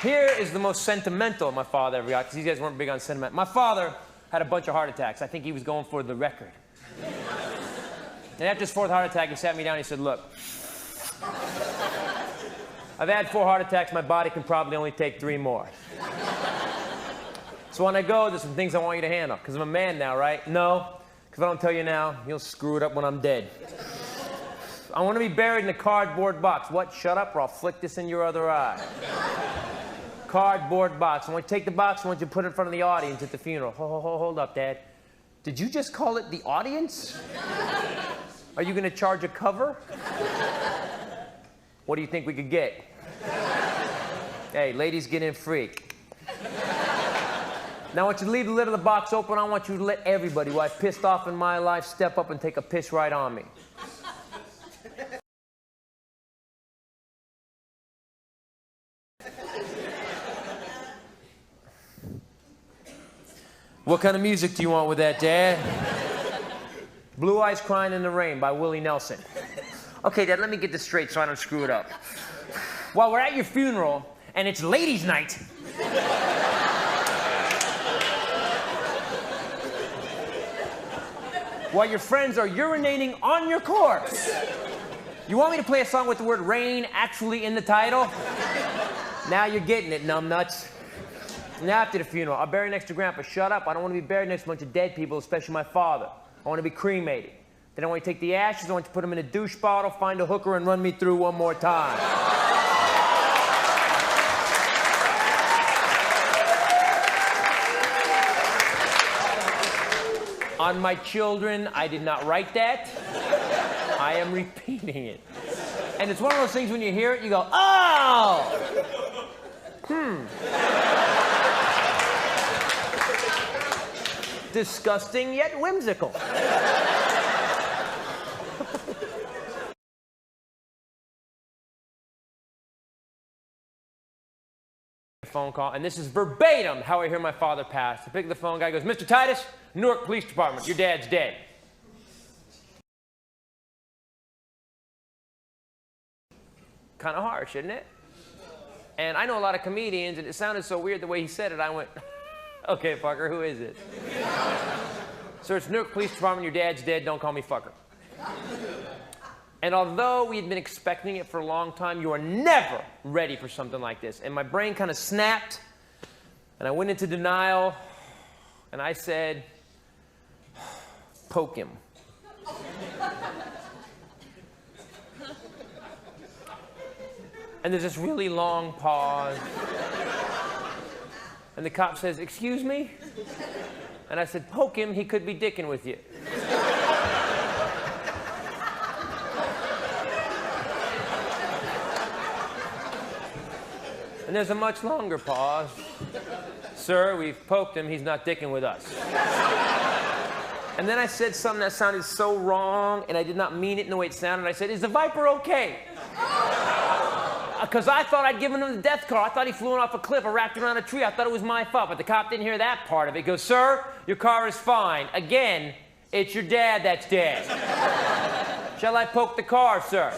Here is the most sentimental my father ever got, because these guys weren't big on sentiment. My father had a bunch of heart attacks. I think he was going for the record. And after his fourth heart attack, he sat me down and he said, look, I've had 4 heart attacks. My body can probably only take 3 more. So when I go, there's some things I want you to handle, because I'm a man now, right? No, because if I don't tell you now, you'll screw it up when I'm dead. I want to be buried in a cardboard box. What? Shut up, or I'll flick this in your other eye. Cardboard box. I want you to take the box, I want you to put it in front of the audience at the funeral. Hold up, Dad. Did you just call it the audience? Are you going to charge a cover? What do you think we could get? Hey, ladies, get in free. Now I want you to leave the lid of the box open. I want you to let everybody who I've pissed off in my life step up and take a piss right on me. What kind of music do you want with that, Dad? Blue Eyes Crying in the Rain by Willie Nelson. Okay, Dad, let me get this straight so I don't screw it up. While we're at your funeral, and it's ladies' night, while your friends are urinating on your corpse, you want me to play a song with the word rain actually in the title? Now you're getting it, numbnuts. And after the funeral, I'll bury next to Grandpa. Shut up. I don't want to be buried next to a bunch of dead people, especially my father. I want to be cremated. Then I want you to take the ashes, I want you to put them in a douche bottle, find a hooker, and run me through one more time. On my children, I did not write that. I am repeating it. And it's one of those things when you hear it, you go, oh! Disgusting yet whimsical. Phone call, and this is verbatim how I hear my father pass. I pick the phone, guy goes, Mr. Titus, Newark Police Department, your dad's dead. Kind of harsh, isn't it? And I know a lot of comedians, and it sounded so weird the way he said it, I went, okay, fucker, who is it? Sir, it's Newark Police Department, your dad's dead, don't call me fucker. And although we had been expecting it for a long time, you are never ready for something like this. And my brain kind of snapped, and I went into denial, and I said, poke him. And there's this really long pause. And the cop says, excuse me? And I said, poke him, he could be dicking with you. And there's a much longer pause. Sir, we've poked him, he's not dicking with us. And then I said something that sounded so wrong, and I did not mean it in the way it sounded. I said, is the Viper okay? Because I thought I'd given him the death call. I thought he flew off a cliff or wrapped around a tree. I thought it was my fault, but the cop didn't hear that part of it. He goes, sir, your car is fine. Again, it's your dad that's dead. Shall I poke the car, sir?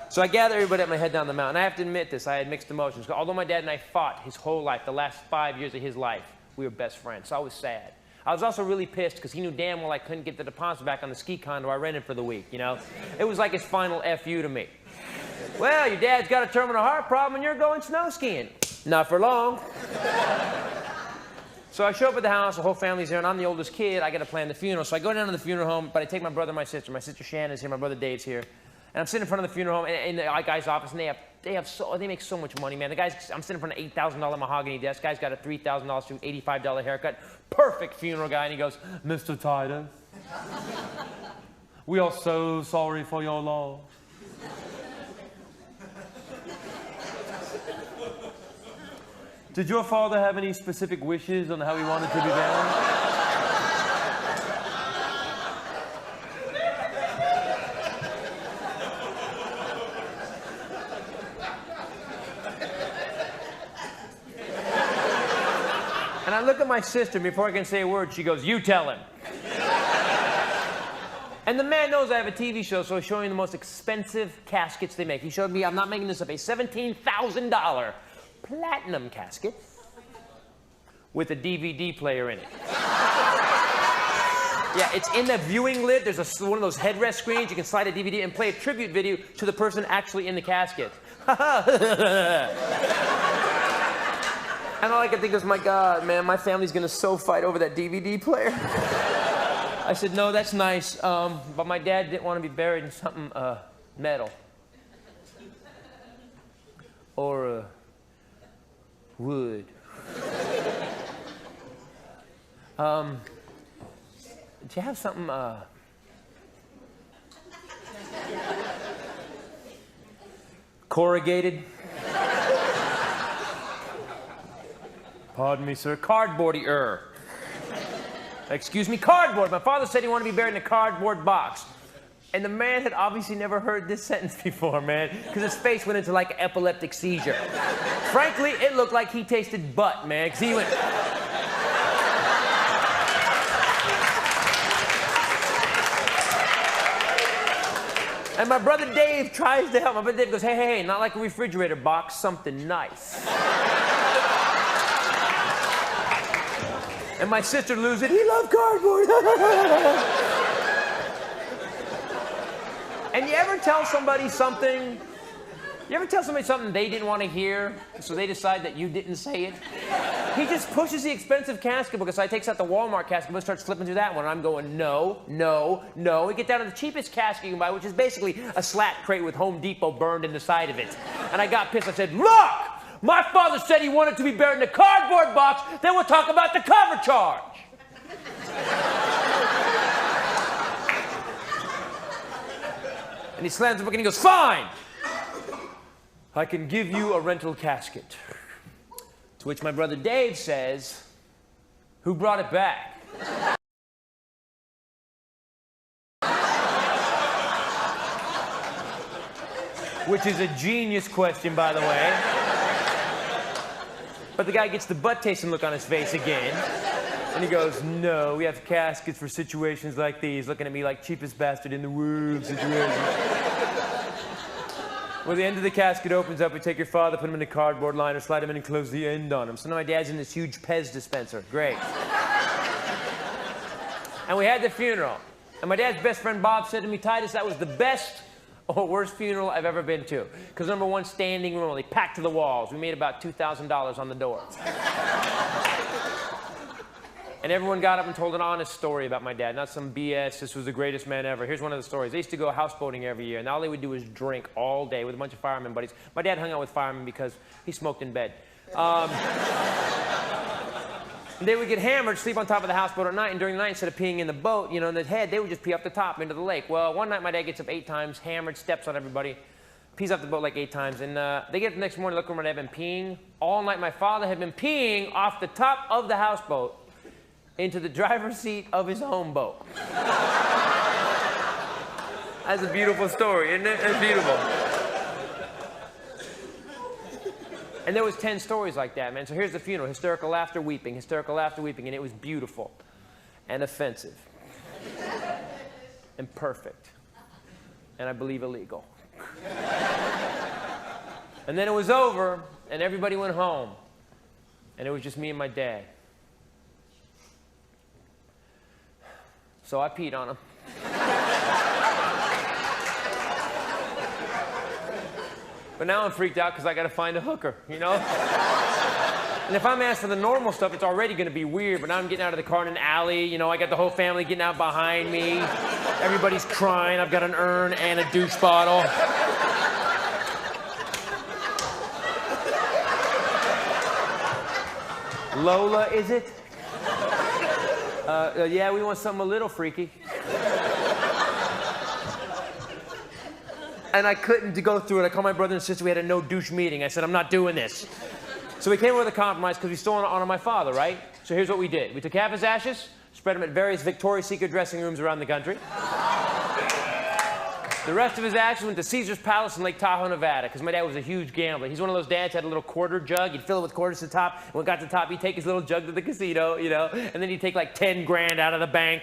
So I gather everybody at my head down the mountain. I have to admit this, I had mixed emotions. Although my dad and I fought his whole life, the last 5 years of his life, we were best friends. So I was sad. I was also really pissed because he knew damn well I couldn't get the deposit back on the ski condo I rented for the week, you know? It was like his final F.U. to me. Well, your dad's got a terminal heart problem and you're going snow skiing. Not for long. So I show up at the house, the whole family's there, and I'm the oldest kid. I got to plan the funeral. So I go down to the funeral home, but I take my brother and my sister. My sister Shannon's here, my brother Dave's here. And I'm sitting in front of the funeral home in the guy's office, and they make so much money, man. The guy's, I'm sitting in front of an $8,000 mahogany desk. Guy's got a $3,000 suit, $85 haircut. Perfect funeral guy. And he goes, Mr. Titus, we are so sorry for your loss. Did your father have any specific wishes on how he wanted to be buried? And I look at my sister before I can say a word. She goes, you tell him. And the man knows I have a TV show, so he's showing the most expensive caskets they make. He showed me, I'm not making this up, a $17,000 platinum casket with a DVD player in it. Yeah, it's in the viewing lid. There's one of those headrest screens. You can slide a DVD and play a tribute video to the person actually in the casket. And all I could think was, my God, man, my family's gonna so fight over that DVD player. I said, no, that's nice, but my dad didn't want to be buried in something metal. Or wood. Do you have something, corrugated? Pardon me, sir. Cardboardy-er. Excuse me, cardboard. My father said he wanted to be buried in a cardboard box. And the man had obviously never heard this sentence before, man, because his face went into like an epileptic seizure. Frankly, it looked like he tasted butt, man, because he went... And my brother Dave tries to help. My brother Dave goes, hey, hey, hey, not like a refrigerator box, something nice. And my sister loses it. He loved cardboard. And you ever tell somebody something? You ever tell somebody something they didn't want to hear, so they decide that you didn't say it? He just pushes the expensive casket book aside, takes out the Walmart casket book, and starts flipping through that one. And I'm going, no, no, no. We get down to the cheapest casket you can buy, which is basically a slat crate with Home Depot burned in the side of it. And I got pissed. I said, look! My father said he wanted to be buried in a cardboard box, then we'll talk about the cover charge. And he slams the book and he goes, fine! I can give you a rental casket. To which my brother Dave says, who brought it back? Which is a genius question, by the way. But the guy gets the butt-tasting look on his face again. And he goes, no, we have caskets for situations like these. Looking at me like cheapest bastard in the world situation. Well, the end of the casket opens up. We take your father, put him in a cardboard liner, slide him in and close the end on him. So now my dad's in this huge Pez dispenser. Great. And we had the funeral. And my dad's best friend Bob said to me, Titus, that was the best or worst funeral I've ever been to. Because number one, standing room only, packed to the walls. We made about $2,000 on the door. And everyone got up and told an honest story about my dad, not some BS, this was the greatest man ever. Here's one of the stories. They used to go houseboating every year, and all they would do was drink all day with a bunch of firemen buddies. My dad hung out with firemen because he smoked in bed. They would get hammered, sleep on top of the houseboat at night, and during the night, instead of peeing in the boat, you know, in the head, they would just pee off the top into the lake. Well, one night my dad gets up 8 times, hammered, steps on everybody, pees off the boat like 8 times, and they get up the next morning, look where my dad had been peeing. All night my father had been peeing off the top of the houseboat into the driver's seat of his own boat. That's a beautiful story, isn't it? It's beautiful. And there was 10 stories like that, man. So here's the funeral. Hysterical laughter, weeping. Hysterical laughter, weeping. And it was beautiful and offensive and perfect. And I believe illegal. And then it was over, and everybody went home. And it was just me and my dad. So I peed on him. But now I'm freaked out because I got to find a hooker, you know? And if I'm asked for the normal stuff, it's already going to be weird. But now I'm getting out of the car in an alley. You know, I got the whole family getting out behind me. Everybody's crying. I've got an urn and a douche bottle. Lola, is it? Yeah, we want something a little freaky. And I couldn't go through it. I called my brother and sister. We had a no douche meeting. I said, I'm not doing this. So we came up with a compromise because we still want to honor my father, right? So here's what we did. We took half his ashes, spread them at various Victoria's Secret dressing rooms around the country. The rest of his ashes went to Caesar's Palace in Lake Tahoe, Nevada, because my dad was a huge gambler. He's one of those dads who had a little quarter jug. He'd fill it with quarters to the top. And when it got to the top, he'd take his little jug to the casino, you know, and then he'd take like 10 grand out of the bank.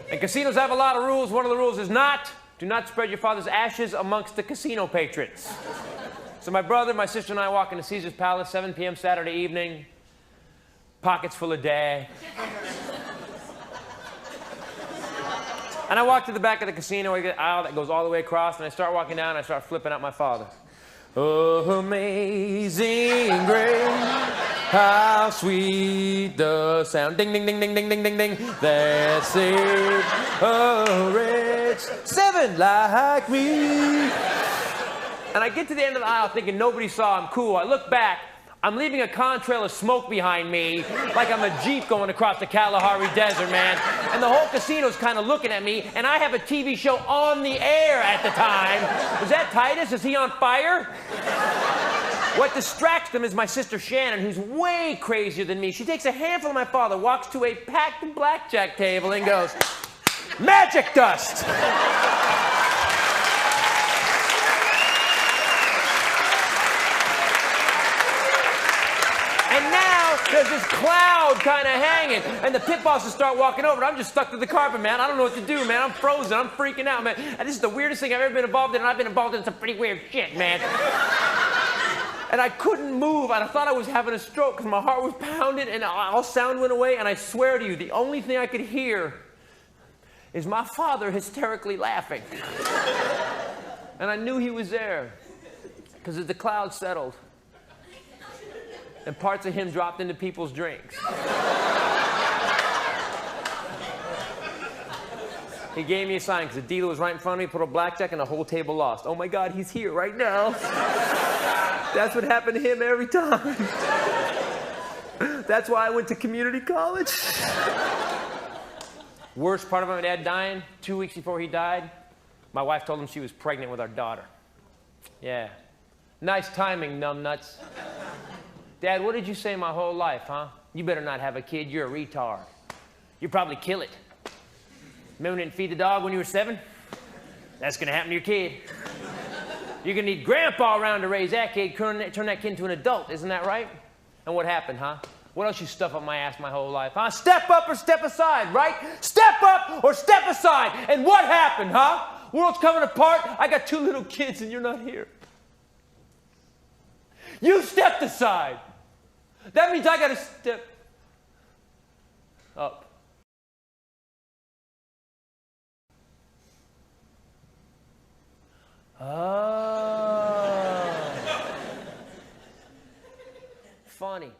And casinos have a lot of rules. One of the rules is do not spread your father's ashes amongst the casino patrons. So my brother, my sister, and I walk into Caesar's Palace, 7 p.m. Saturday evening, pockets full of dad. And I walk to the back of the casino, I get an aisle that goes all the way across, and I start walking down, and I start flipping out my father. Oh, amazing grace, how sweet the sound. Ding, ding, ding, ding, ding, ding, ding, ding. That saved a wretch seven like me. And I get to the end of the aisle thinking nobody saw, I'm cool. I look back. I'm leaving a contrail of smoke behind me, like I'm a Jeep going across the Kalahari Desert, man. And the whole casino's kind of looking at me, and I have a TV show on the air at the time. Is that Titus? Is he on fire? What distracts them is my sister Shannon, who's way crazier than me. She takes a handful of my father, walks to a packed blackjack table, and goes, "Magic dust!" And now there's this cloud kind of hanging, and the pit bosses start walking over, and I'm just stuck to the carpet, man. I don't know what to do, man. I'm frozen. I'm freaking out, man. And this is the weirdest thing I've ever been involved in, and I've been involved in some pretty weird shit, man. And I couldn't move, and I thought I was having a stroke because my heart was pounding, and all sound went away, and I swear to you, the only thing I could hear is my father hysterically laughing. And I knew he was there, because as the cloud settled, and parts of him dropped into people's drinks. He gave me a sign, because the dealer was right in front of me, put a blackjack, and the whole table lost. Oh my God, he's here right now. That's what happened to him every time. That's why I went to community college. Worst part of my dad dying, 2 weeks before he died, my wife told him she was pregnant with our daughter. Yeah. Nice timing, numbnuts. Dad, what did you say my whole life, huh? You better not have a kid, you're a retard. You'd probably kill it. Remember when you didn't feed the dog when you were 7? That's gonna happen to your kid. You're gonna need grandpa around to raise that kid, turn that kid into an adult, isn't that right? And what happened, huh? What else you stuff up my ass my whole life, huh? Step up or step aside, right? Step up or step aside. And what happened, huh? World's coming apart, I got 2 little kids and you're not here. You stepped aside. That means I gotta step up. Oh. Funny.